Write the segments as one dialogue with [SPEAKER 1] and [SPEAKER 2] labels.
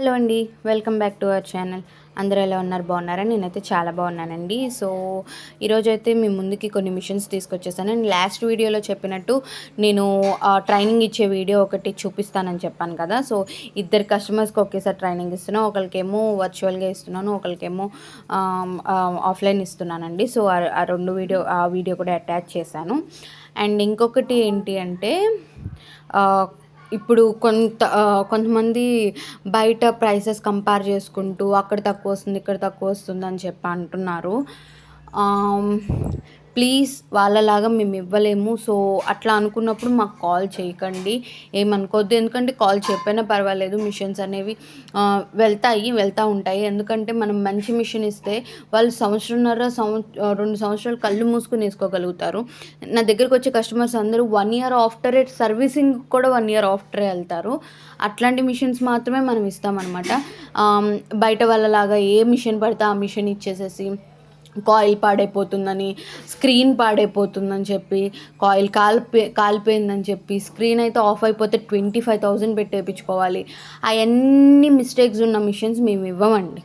[SPEAKER 1] Hello అండి, welcome back to our channel. అందరూ ఎలా ఉన్నారు? బాగున్నారా? నేనైతే చాలా బాగున్నానండి. సో ఈరోజైతే మీ ముందుకి కొన్ని మిషన్స్ తీసుకొచ్చేసాను. అండ్ లాస్ట్ వీడియోలో చెప్పినట్టు నేను ట్రైనింగ్ ఇచ్చే వీడియో ఒకటి చూపిస్తానని చెప్పాను కదా. సో ఇద్దరు కస్టమర్స్కి ఒకేసారి ట్రైనింగ్ ఇస్తున్నాను. ఒకరికేమో వర్చువల్గా ఇస్తున్నాను, ఒకరికేమో ఆఫ్లైన్ ఇస్తున్నానండి. సో ఆ వీడియో కూడా అటాచ్ చేశాను. అండ్ ఇంకొకటి ఏంటి అంటే ఇప్పుడు కొంతమంది బయట ప్రైసెస్ కంపేర్ చేసుకుంటూ అక్కడ తక్కువ వస్తుంది, ఇక్కడ తక్కువ వస్తుంది అని చెప్పి అంటున్నారు. ప్లీజ్ వాళ్ళలాగా మేము ఇవ్వలేము. సో అట్లా అనుకున్నప్పుడు మాకు కాల్ చేయకండి, ఏమనుకోవద్దు. ఎందుకంటే కాల్ చెప్పైనా పర్వాలేదు, మిషన్స్ అనేవి వెళ్తూ ఉంటాయి. ఎందుకంటే మనం మంచి మిషన్ ఇస్తే వాళ్ళు 2 సంవత్సరాలు కళ్ళు మూసుకుని వేసుకోగలుగుతారు. నా దగ్గరకు వచ్చే కస్టమర్స్ అందరూ 1 ఇయర్ ఆఫ్టర్ ఇట్ సర్వీసింగ్ కూడా 1 ఇయర్ ఆఫ్టరే వెళ్తారు. అట్లాంటి మిషన్స్ మాత్రమే మనం ఇస్తామన్నమాట. బయట వాళ్ళలాగా ఏ మిషన్ పడితే ఆ మిషన్ ఇచ్చేసేసి కాయిల్ పాడైపోతుందని, స్క్రీన్ పాడైపోతుందని చెప్పి, కాయిల్ కాలిపోయిందని చెప్పి, స్క్రీన్ అయితే ఆఫ్ అయిపోతే 25,000 పెట్టి వేయించుకోవాలి. అవన్నీ మిస్టేక్స్ ఉన్న మిషన్స్ మేము ఇవ్వమండి.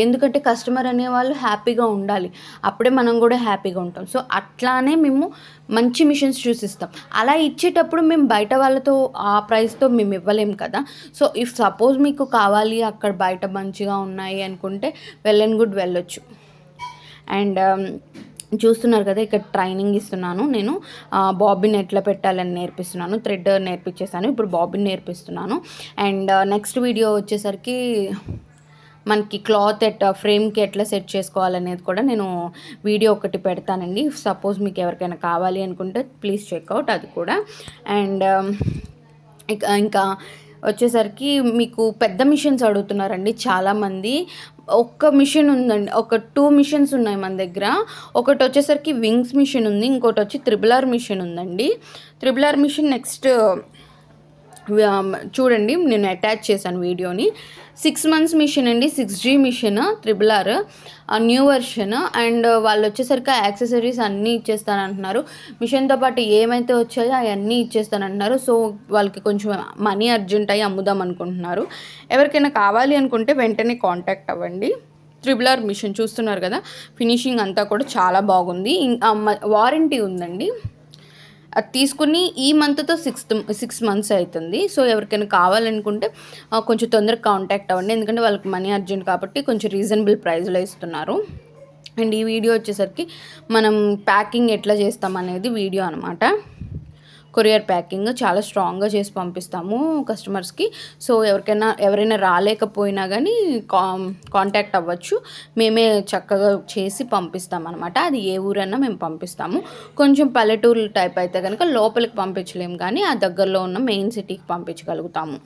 [SPEAKER 1] ఎందుకంటే కస్టమర్ అనేవాళ్ళు హ్యాపీగా ఉండాలి, అప్పుడే మనం కూడా హ్యాపీగా ఉంటాం. సో అట్లానే మేము మంచి మిషన్స్ చూసిస్తాం. అలా ఇచ్చేటప్పుడు మేము బయట వాళ్ళతో ఆ ప్రైస్తో మేము ఇవ్వలేము కదా. సో ఇఫ్ సపోజ్ మీకు కావాలి, అక్కడ బయట మంచిగా ఉన్నాయి అనుకుంటే వెల్ అండ్ గుడ్ వెళ్ళొచ్చు. అండ్ చూస్తున్నారు కదా, ఇక్కడ ట్రైనింగ్ ఇస్తున్నాను నేను. బాబిన్ ఎట్లా పెట్టాలని నేర్పిస్తున్నాను, థ్రెడ్ నేర్పించేసాను, ఇప్పుడు బాబిన్ నేర్పిస్తున్నాను. అండ్ నెక్స్ట్ వీడియో వచ్చేసరికి మనకి క్లాత్ ఫ్రేమ్కి ఎట్లా సెట్ చేసుకోవాలనేది కూడా నేను వీడియో ఒకటి పెడతానండి. సపోజ్ మీకు ఎవరికైనా కావాలి అనుకుంటే ప్లీజ్ చెక్అవుట్ అది కూడా. అండ్ ఇంకా వచ్చేసరికి మీకు పెద్ద మిషన్స్ అడుగుతున్నారండి చాలామంది. ఒక్క మిషన్ ఉందండి, ఒక 2 మిషన్స్ ఉన్నాయి మన దగ్గర. ఒకటి వచ్చేసరికి వింగ్స్ మిషన్ ఉంది, ఇంకోటి వచ్చి RRR మిషన్ ఉందండి. RRR మిషన్ నెక్స్ట్ చూడండి, నేను అటాచ్ చేశాను వీడియోని. 6 months మిషన్ అండి, 6G mission, RRR new version. And వాళ్ళు వచ్చేసరికి యాక్సెసరీస్ అన్నీ ఇచ్చేస్తానంటున్నారు. మిషన్తో పాటు ఏమైతే వచ్చాయో అవన్నీ ఇచ్చేస్తానంటున్నారు. సో వాళ్ళకి కొంచెం మనీ అర్జెంట్ అయ్యి అమ్ముదాం అనుకుంటున్నారు. ఎవరికైనా కావాలి అనుకుంటే వెంటనే కాంటాక్ట్ అవ్వండి. RRR మిషన్ చూస్తున్నారు కదా, ఫినిషింగ్ అంతా కూడా చాలా బాగుంది. వారంటీ ఉందండి. అది తీసుకుని ఈ మంత్తో 6 months అవుతుంది. సో ఎవరికైనా కావాలనుకుంటే కొంచెం తొందరగా కాంటాక్ట్ అవ్వండి, ఎందుకంటే వాళ్ళకి మనీ అర్జెంట్ కాబట్టి కొంచెం రీజనబుల్ ప్రైస్లో ఇస్తున్నారు. అండ్ ఈ వీడియో వచ్చేసరికి మనం ప్యాకింగ్ ఎట్లా చేస్తామనేది వీడియో అనమాట. కొరియర్ ప్యాకింగ్ చాలా స్ట్రాంగ్గా చేసి పంపిస్తాము కస్టమర్స్కి. సో ఎవరైనా రాలేకపోయినా కానీ కాంటాక్ట్ అవ్వచ్చు, మేమే చక్కగా చేసి పంపిస్తాం అనమాట. అది ఏ ఊరైనా మేము పంపిస్తాము. కొంచెం పల్లెటూరు టైప్ అయితే కనుక లోపలికి పంపించలేము, కానీ ఆ దగ్గరలో ఉన్న మెయిన్ సిటీకి పంపించగలుగుతాము.